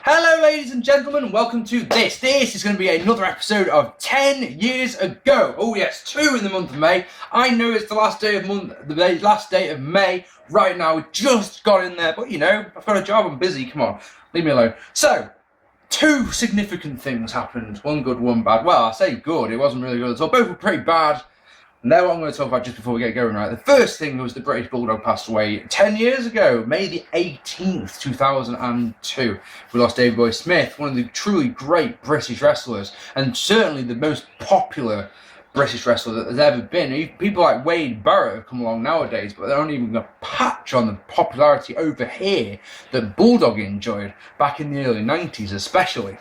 Hello ladies and gentlemen, welcome to this. This is going to be another episode of 10 years ago. Oh yes, 2 in the month of May. I know it's the last day of May. Right now, we just got in there, but you know, I've got a job, I'm busy, come on, leave me alone. So, 2 significant things happened. One good, one bad. Well, I say good, it wasn't really good at all. Both were pretty bad. Now what I'm going to talk about just before we get going, right? The first thing was the British Bulldog passed away 10 years ago, May the 18th, 2002. We lost Davey Boy Smith, one of the truly great British wrestlers, and certainly the most popular British wrestler that there's ever been. People like Wade Barrett have come along nowadays, but they're not even a patch on the popularity over here that Bulldog enjoyed back in the early 90s especially.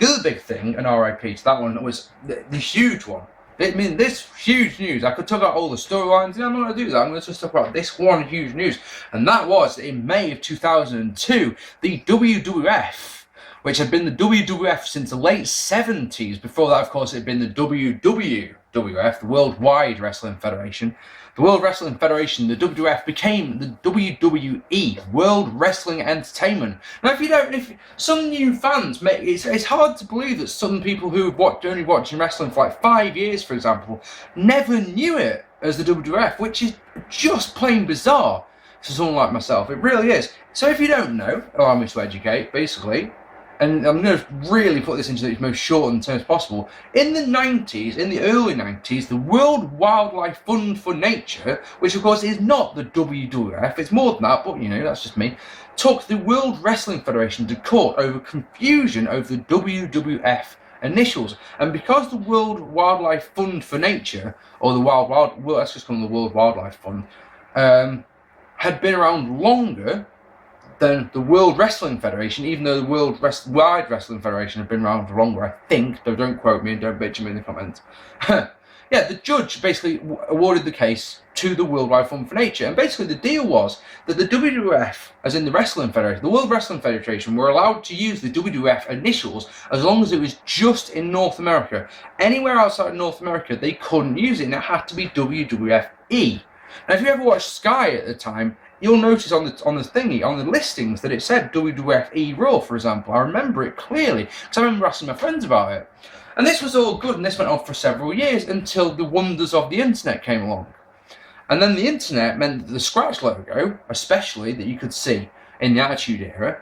The other big thing, and RIP to that one, was the huge one. I mean, this huge news, I could talk about all the storylines, and I'm not going to do that. I'm going to just talk about this one huge news. And that was, in May of 2002, the WWF, which had been the WWF since the late 70s. Before that, of course, it had been the WWF, the Worldwide Wrestling Federation. The World Wrestling Federation, the WWF, became the WWE, World Wrestling Entertainment. Now, if some new fans, it's hard to believe that some people who have only watching wrestling for like 5 years, for example, never knew it as the WWF, which is just plain bizarre to someone like myself. It really is. So if you don't know, allow me to educate, basically. And I'm going to really put this into the most shortened terms possible. In the 90s, in the early 90s, the World Wildlife Fund for Nature, which of course is not the WWF, it's more than that, but you know, that's just me, took the World Wrestling Federation to court over confusion over the WWF initials. And because the World Wildlife Fund for Nature, or the let's just call them the World Wildlife Fund, had been around longer than the World Wrestling Federation, even though the Worldwide Wrestling Federation had been around for longer, I think, though don't quote me and don't bitch me in the comments. Yeah, the judge basically awarded the case to the Worldwide Fund for Nature, and basically the deal was that the WWF, as in the Wrestling Federation, the World Wrestling Federation, were allowed to use the WWF initials as long as it was just in North America. Anywhere outside of North America, they couldn't use it, and it had to be WWFE. Now, if you ever watched Sky at the time, you'll notice on the listings that it said WWFE Raw, for example. I remember it clearly because I remember asking my friends about it. And this was all good, and this went on for several years until the wonders of the internet came along. And then the internet meant that the scratch logo, especially that you could see in the Attitude Era,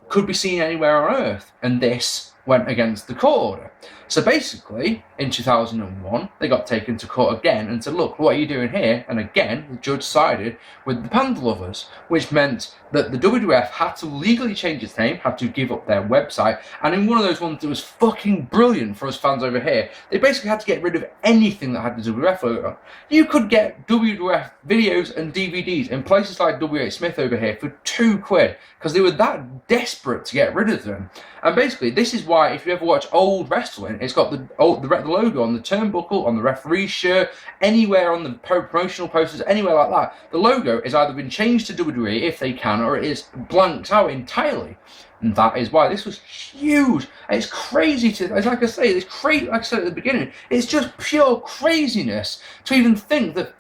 could be seen anywhere on Earth, and this went against the court order. So basically, in 2001, they got taken to court again and said, look, what are you doing here? And again, the judge sided with the Panda Lovers, which meant that the WWF had to legally change its name, had to give up their website, and in one of those ones that was fucking brilliant for us fans over here, they basically had to get rid of anything that had the WWF logo on. You could get WWF videos and DVDs in places like WH Smith over here for £2, because they were that desperate to get rid of them. And basically, this is why, if you ever watch old wrestling, it's got the logo on the turnbuckle, on the referee's shirt, anywhere on the promotional posters, anywhere like that. The logo has either been changed to WWE if they can, or it is blanked out entirely. And that is why this was huge. And it's crazy like I say, like I said at the beginning, it's just pure craziness to even think that,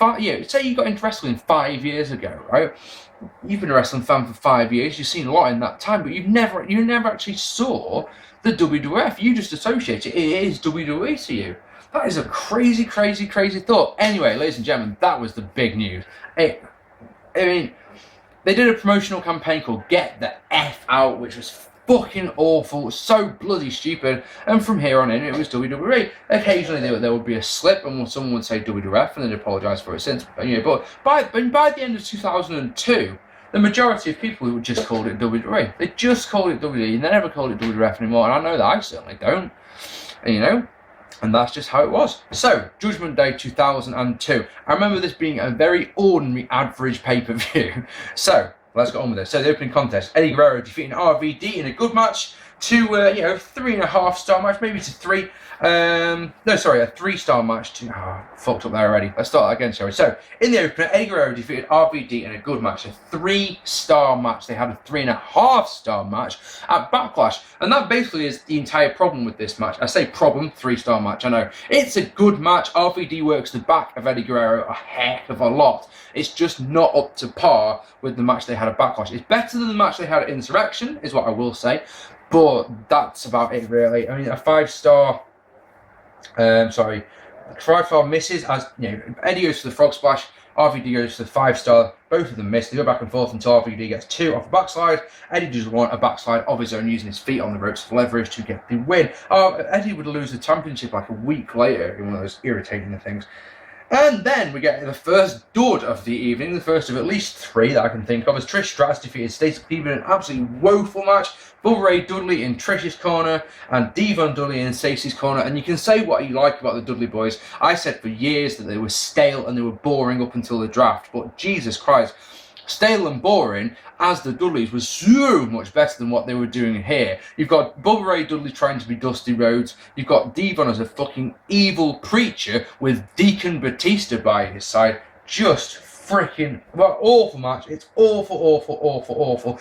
say you got into wrestling 5 years ago, right? You've been a wrestling fan for 5 years, you've seen a lot in that time, but you never actually saw the WWF. You just associate it is WWE to you. That is a crazy, crazy, crazy thought. Anyway, ladies and gentlemen, that was the big news. I mean, they did a promotional campaign called Get the F Out, which was fucking awful, so bloody stupid, and from here on in, it was WWE. Occasionally there would be a slip, and someone would say WWF, and they'd apologise for it since. But by the end of 2002, the majority of people who just called it WWE. They just called it WWE, and they never called it WWF anymore, and I know that I certainly don't. And that's just how it was. So, Judgment Day 2002. I remember this being a very ordinary, average pay-per-view. So, let's get on with it. So, the opening contest, Eddie Guerrero defeating RVD in a good match to, you know, 3.5-star match, maybe to 3. No, sorry, a 3-star match to, fucked up there already. Let's start that again, shall we? So, in the opener, Eddie Guerrero defeated RVD in a good match, a 3-star match. They had a 3.5-star match at Backlash, and that basically is the entire problem with this match. I say problem, 3-star match, I know. It's a good match. RVD works the back of Eddie Guerrero a heck of a lot. It's just not up to par with the match they had at Backlash. It's better than the match they had at Insurrection, is what I will say, but that's about it, really. I mean, a 5-star... 5-star misses, as you know, Eddie goes for the frog splash, RVD goes for the 5-star, both of them miss, they go back and forth until RVD gets 2 off a backslide. Eddie does want a backslide of his own using his feet on the ropes for leverage to get the win. Eddie would lose the championship like a week later in one of those irritating things. And then we get the first dud of the evening, the first of at least 3 that I can think of, as Trish Stratus defeated Stacy Keibler in an absolutely woeful match. Bubba Ray Dudley in Trish's corner and Devon Dudley in Stacy's corner. And you can say what you like about the Dudley Boyz. I said for years that they were stale and they were boring up until the draft, but Jesus Christ, stale and boring as the Dudleys was so much better than what they were doing here. You've got Bubba Ray Dudley trying to be Dusty Rhodes. You've got Devon as a fucking evil preacher with Deacon Batista by his side. Just freaking awful match. It's awful.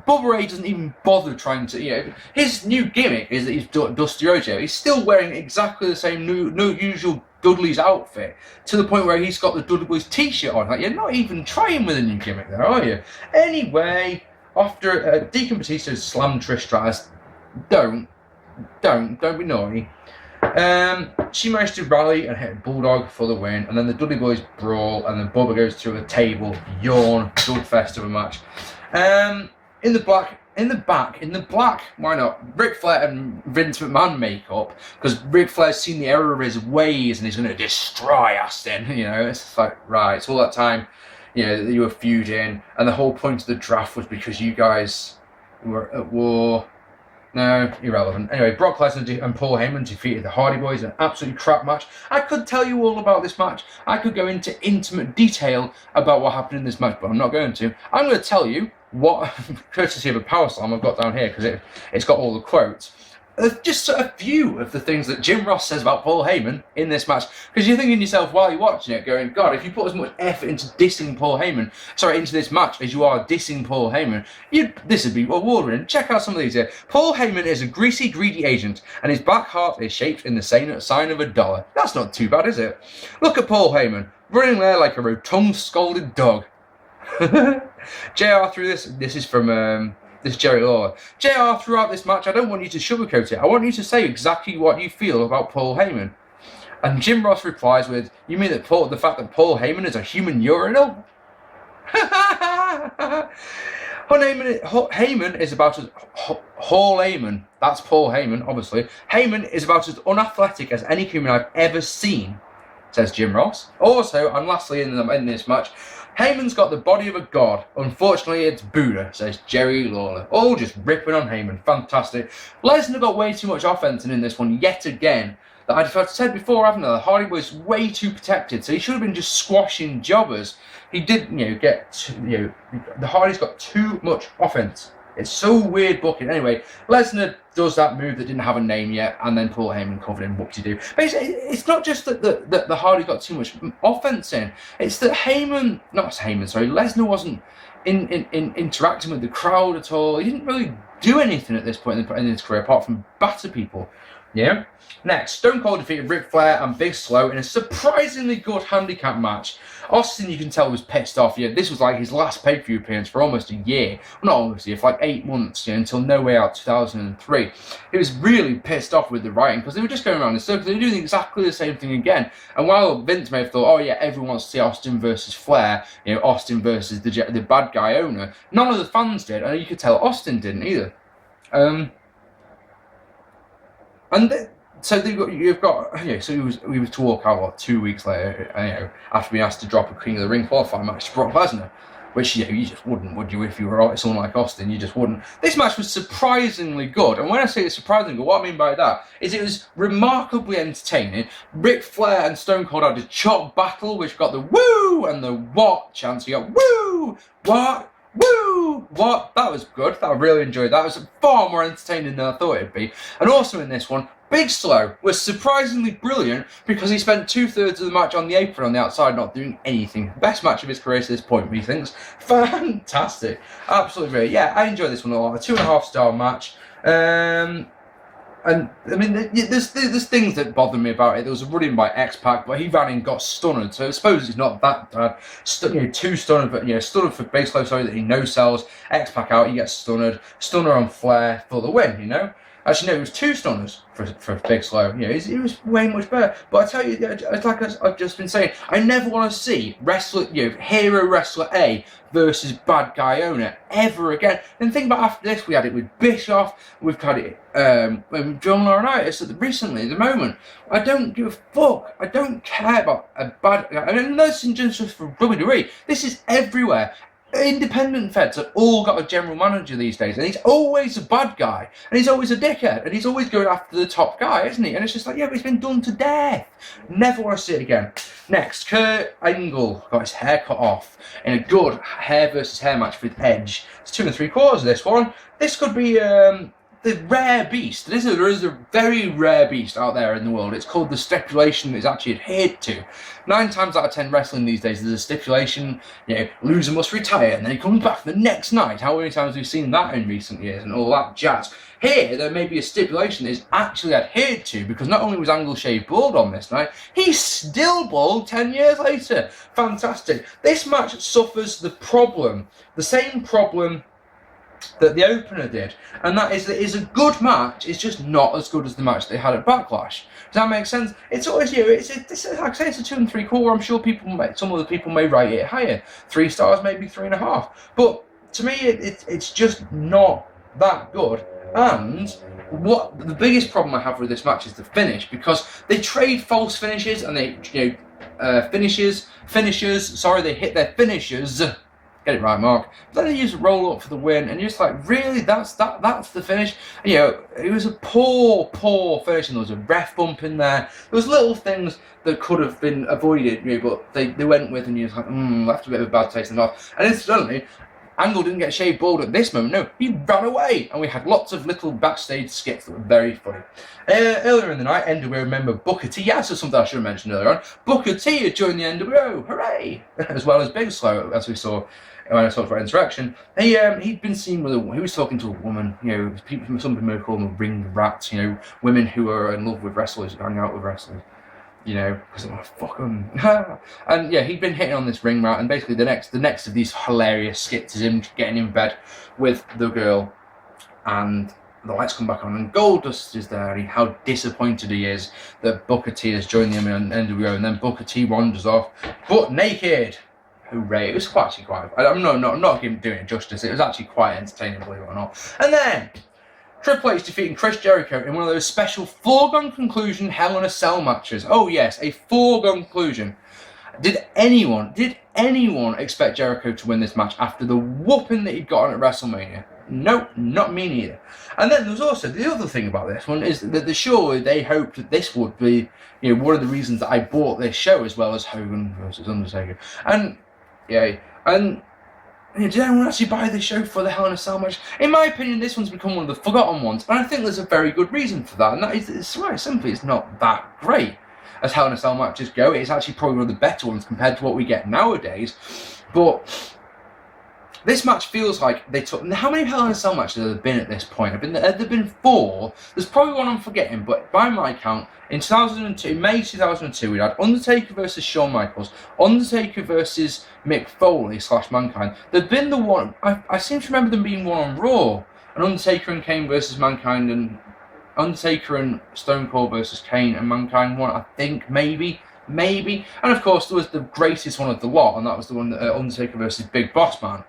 Bubba Ray doesn't even bother trying to, you know, his new gimmick is that he's Dusty Rhodes. He's still wearing exactly the same usual Dudley's outfit, to the point where he's got the Dudley Boyz t-shirt on. Like, you're not even trying with a new gimmick there, are you? Anyway, after Deacon Batista slammed Trish Stratus, don't be naughty. She managed to rally and hit Bulldog for the win, and then the Dudley Boyz brawl, and then Bubba goes to a table, yawn, dud-fest of a match. In the black, why not? Ric Flair and Vince McMahon makeup, because Ric Flair's seen the error of his ways and he's going to destroy Austin. You know, it's like, right, it's all that time, you know, that you were feuding, and the whole point of the draft was because you guys were at war. No, irrelevant. Anyway, Brock Lesnar and Paul Heyman defeated the Hardy Boyz in an absolutely crap match. I could tell you all about this match. I could go into intimate detail about what happened in this match, but I'm not going to. I'm going to tell you what, courtesy of a power slam I've got down here, because it's got all the quotes. Just a few of the things that Jim Ross says about Paul Heyman in this match, because you're thinking to yourself while you're watching it, going, God, if you put as much effort into dissing Paul Heyman, into this match as you are dissing Paul Heyman, this would be award-winning. Check out some of these here. Paul Heyman is a greasy, greedy agent, and his black heart is shaped in the sign of a dollar. That's not too bad, is it? Look at Paul Heyman, running there like a rotund, scalded dog. JR through this is from... This is Jerry Lawler. JR, throughout this match, I don't want you to sugarcoat it. I want you to say exactly what you feel about Paul Heyman. And Jim Ross replies with, you mean that the fact that Paul Heyman is a human urinal? Heyman is about as... Hall Heyman. That's Paul Heyman, obviously. Heyman is about as unathletic as any human I've ever seen, says Jim Ross. Also, and lastly in this match, Heyman's got the body of a god. Unfortunately, it's Buddha, says Jerry Lawler. All just ripping on Heyman. Fantastic. Lesnar got way too much offense in this one yet again. That I've said before, haven't I? The Hardy Boyz way too protected, so he should have been just squashing jobbers. He did, the Hardys got too much offense. It's so weird booking. Anyway, Lesnar does that move that didn't have a name yet, and then Paul Heyman covered him. What to do? Basically, it's not just that the Hardy got too much offense in. It's that Lesnar wasn't interacting with the crowd at all. He didn't really do anything at this point in his career apart from batter people. Yeah. Next, Stone Cold defeated Ric Flair and Big Slow in a surprisingly good handicap match. Austin, you can tell, was pissed off. Yeah, this was like his last pay-per-view appearance for almost a year. Well, not almost a year, for like 8 months, until No Way Out 2003. He was really pissed off with the writing because they were just going around in circles. They were doing exactly the same thing again. And while Vince may have thought, oh yeah, everyone wants to see Austin versus Flair, Austin versus the bad guy owner, none of the fans did, and you could tell Austin didn't either. So he was to walk out 2 weeks later, after being asked to drop a King of the Ring qualifying match to Brock Lesnar, which you just wouldn't, would you? If you were someone like Austin, you just wouldn't. This match was surprisingly good, and when I say it's surprisingly good, what I mean by that is it was remarkably entertaining. Ric Flair and Stone Cold had a chop battle, which got the woo and the what chance. You got woo, what, Woo! What? That was good. I really enjoyed that. It was far more entertaining than I thought it'd be. And also in this one, Big Slow was surprisingly brilliant because he spent 2/3 of the match on the apron on the outside, not doing anything. Best match of his career to this point, he thinks. Fantastic. Absolutely brilliant. Yeah, I enjoyed this one a lot. A 2.5-star match. And I mean, there's things that bother me about it. There was a run-in by X-Pac, but he ran in and got stunned. So I suppose it's not that bad. Two stunned, but stunned for Big Slow. Sorry that he no sells. X-Pac out, he gets stunned. Stunner on Flair for the win. Actually, no, it was 2 stunners for Big Slow. He was way much better. But I tell you, it's like I've just been saying, I never want to see hero wrestler A versus bad guy owner ever again. And think about after this, we had it with Bischoff, we've had it with John Laurinaitis recently, at the moment. I don't give a fuck. I don't care about a bad guy. I mean, this isn't just for WWE. This is everywhere. Independent feds have all got a general manager these days, and he's always a bad guy, and he's always a dickhead, and he's always going after the top guy, isn't he? And it's just like, yeah, but it's been done to death. Never want to see it again. Next, Kurt Angle got his hair cut off in a good hair versus hair match with Edge. It's 2 3/4 this one. This could be the rare beast. There is a very rare beast out there in the world. It's called the stipulation that is actually adhered to. 9 times out of 10 wrestling these days, there's a stipulation, loser must retire, and then he comes back the next night. How many times have we seen that in recent years and all that jazz? Here, there may be a stipulation that is actually adhered to, because not only was Angle shaved bald on this night, he's still bald 10 years later. Fantastic. This match suffers the same problem that the opener did, and that is that it's a good match. It's just not as good as the match they had at Backlash. Does that make sense? It's always like I say, it's a 2 3/4. I'm sure some other people may rate it higher, 3 stars, maybe 3.5. But to me, it's just not that good. And what the biggest problem I have with this match is the finish, because they trade false finishes and they finishers. Sorry, they hit their finishers. Get it right, Mark. Then they use a roll up for the win, and you're just like, really? That's the finish? It was a poor finish, and there was a ref bump in there. There was little things that could have been avoided, but they went with, and you're like, left a bit of a bad taste in the mouth. And incidentally, Angle didn't get shaved bald at this moment. No, he ran away, and we had lots of little backstage skits that were very funny. Earlier in the night, NWO member Booker T. Yeah, that's something I should have mentioned earlier on. Booker T had joined the NWO, hooray! As well as Big Slow, as we saw when I talked about Insurrection. He'd been seen with he was talking to a woman. Some people may call them ring rats. Women who are in love with wrestlers, hang out with wrestlers. Because I'm like, fuck them. And yeah, he'd been hitting on this ring rat, and basically the next of these hilarious skits is him getting in bed with the girl, and the lights come back on, and Goldust is there, and how disappointed he is that Booker T has joined him in NWO, and then Booker T wanders off, butt naked. Hooray! It was actually quite. I'm not doing it justice. It was actually quite entertaining, believe it or not. And then Triple H defeating Chris Jericho in one of those special foregone conclusion Hell in a Cell matches. Oh yes, a foregone conclusion. Did anyone expect Jericho to win this match after the whooping that he'd gotten at WrestleMania? Nope, not me neither. And then there was also the other thing about this one is that surely they hoped that this would be one of the reasons that I bought this show, as well as Hogan versus Undertaker. And did anyone actually buy this show for the Hell in a Cell match? In my opinion, this one's become one of the forgotten ones, and I think there's a very good reason for that, and that is, it's right, simply, it's not that great as Hell in a Cell matches go. It's actually probably one of the better ones compared to what we get nowadays, but this match feels like they took... How many Hell in a Cell matches have there been at this point? There have been 4. There's probably one I'm forgetting, but by my count, in May 2002, we had Undertaker versus Shawn Michaels, Undertaker versus Mick Foley / Mankind. There'd been the one... I seem to remember them being one on Raw, and Undertaker and Kane versus Mankind, and Undertaker and Stone Cold versus Kane and Mankind one, I think, maybe. And of course, there was the greatest one of the lot, and that was the one that Undertaker versus Big Boss Man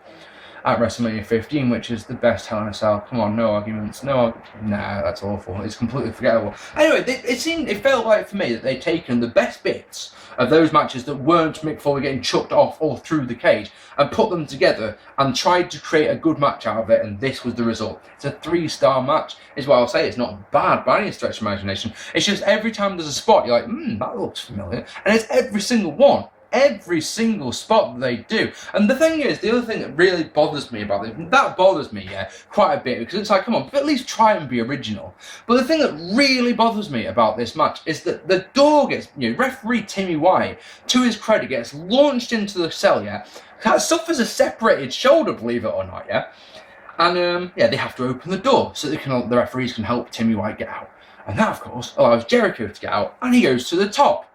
at WrestleMania 15, which is the best Hell in a Cell. Come on, no arguments. Nah, that's awful. It's completely forgettable. Anyway, it felt like for me that they'd taken the best bits of those matches that weren't Mick Foley getting chucked off or through the cage and put them together and tried to create a good match out of it, and this was the result. It's a 3-star match, is what I'll say. It's not bad by any stretch of imagination. It's just every time there's a spot, you're like, that looks familiar. And it's every single one. every single spot that they do. And the thing is, the other thing that really bothers me about it, that bothers me, yeah, quite a bit, because it's like, come on, at least try and be original. But the thing that really bothers me about this match is that the door gets, referee Timmy White, to his credit, gets launched into the cell, yeah, suffers a separated shoulder, believe it or not, yeah. And they have to open the door so the referees can help Timmy White get out. And that, of course, allows Jericho to get out, and he goes to the top.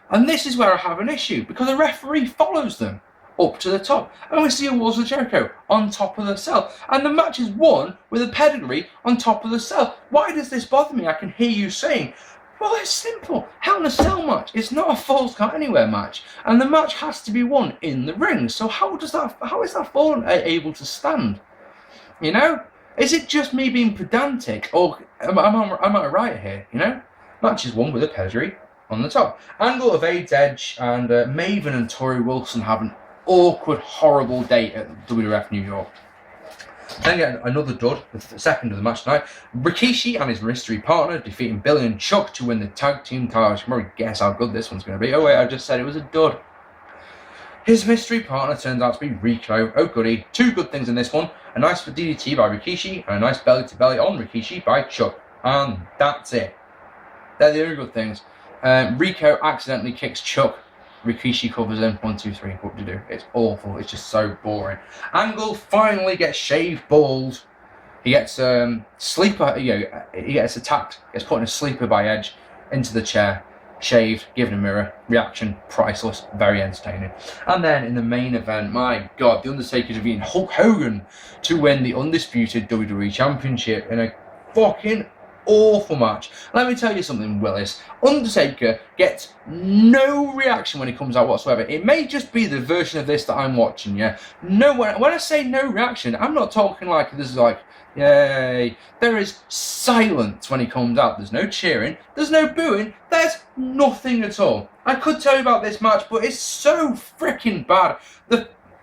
And this is where I have an issue, because the referee follows them up to the top. And we see a Walls of Jericho on top of the cell. And the match is won with a pedigree on top of the cell. Why does this bother me? I can hear you saying, well, it's simple. Hell in a Cell match. It's not a Falls Count Anywhere match. And the match has to be won in the ring. So how is that Falls able to stand? Is it just me being pedantic, or am I right here? Match is won with a pedigree on the top. Angle evades Edge, and Maven and Tori Wilson have an awkward, horrible date at WWF New York. Then get another dud, the second of the match tonight. Rickishi and his mystery partner defeating Billy and Chuck to win the tag team titles. You can probably guess how good this one's going to be. Oh wait, I just said it was a dud. His mystery partner turns out to be Rico. Oh goody. Two good things in this one. A nice DDT by Ricochet and a nice belly-to-belly on Ricochet by Chuck. And that's it. They're the only good things. Rico accidentally kicks Chuck. Ricochet covers him. 1, 2, 3. What to do? It's awful. It's just so boring. Angle finally gets shaved bald. He gets sleeper. He gets attacked. Gets put in a sleeper by Edge into the chair. Shaved, given a mirror, reaction, priceless, very entertaining. And then in the main event, my God, The Undertaker defeating Hulk Hogan to win the undisputed WWE Championship in a fucking awful match. Let me tell you something, Willis. Undertaker gets no reaction when he comes out whatsoever. It may just be the version of this that I'm watching, yeah? No, when I say no reaction, I'm not talking like this is like, yay. There is silence when he comes out. There's no cheering. There's no booing. There's nothing at all. I could tell you about this match, but it's so freaking bad.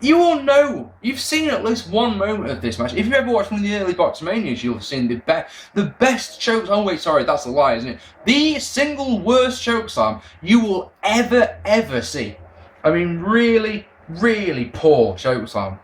You all know. You've seen at least one moment of this match. If you ever watched one of the early Boxmanias, you'll have seen the best chokes. Oh wait, sorry, that's a lie, isn't it? The single worst chokeslam you will ever see. I mean, really, really poor chokeslam.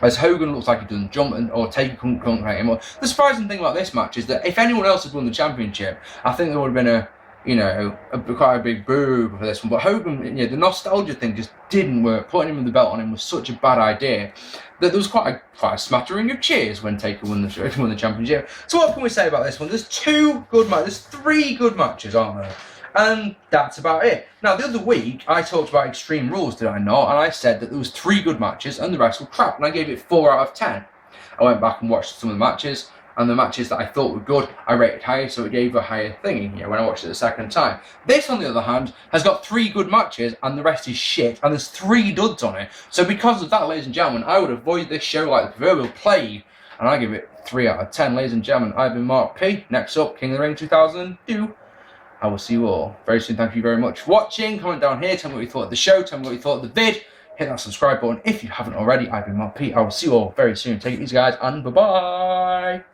As Hogan looks like he doesn't jump, or Taker couldn't hang him. The surprising thing about this match is that if anyone else had won the championship, I think there would have been quite a big boo for this one. But Hogan, the nostalgia thing just didn't work. Putting him with the belt on him was such a bad idea that there was quite a smattering of cheers when Taker won the championship. So what can we say about this one? There's 3 good matches, aren't there? And that's about it. Now, the other week, I talked about Extreme Rules, did I not? And I said that there was 3 good matches and the rest were crap. And I gave it 4 out of 10. I went back and watched some of the matches. And the matches that I thought were good, I rated higher, so it gave a higher thingy, when I watched it the second time. This, on the other hand, has got 3 good matches, and the rest is shit, and there's 3 duds on it. So because of that, ladies and gentlemen, I would avoid this show like the proverbial plague, and I give it 3 out of 10. Ladies and gentlemen, I've been Mark P. Next up, King of the Ring 2002. I will see you all very soon. Thank you very much for watching. Comment down here, tell me what you thought of the show, tell me what you thought of the vid. Hit that subscribe button if you haven't already. I've been Mark P. I will see you all very soon. Take it easy, guys, and bye-bye.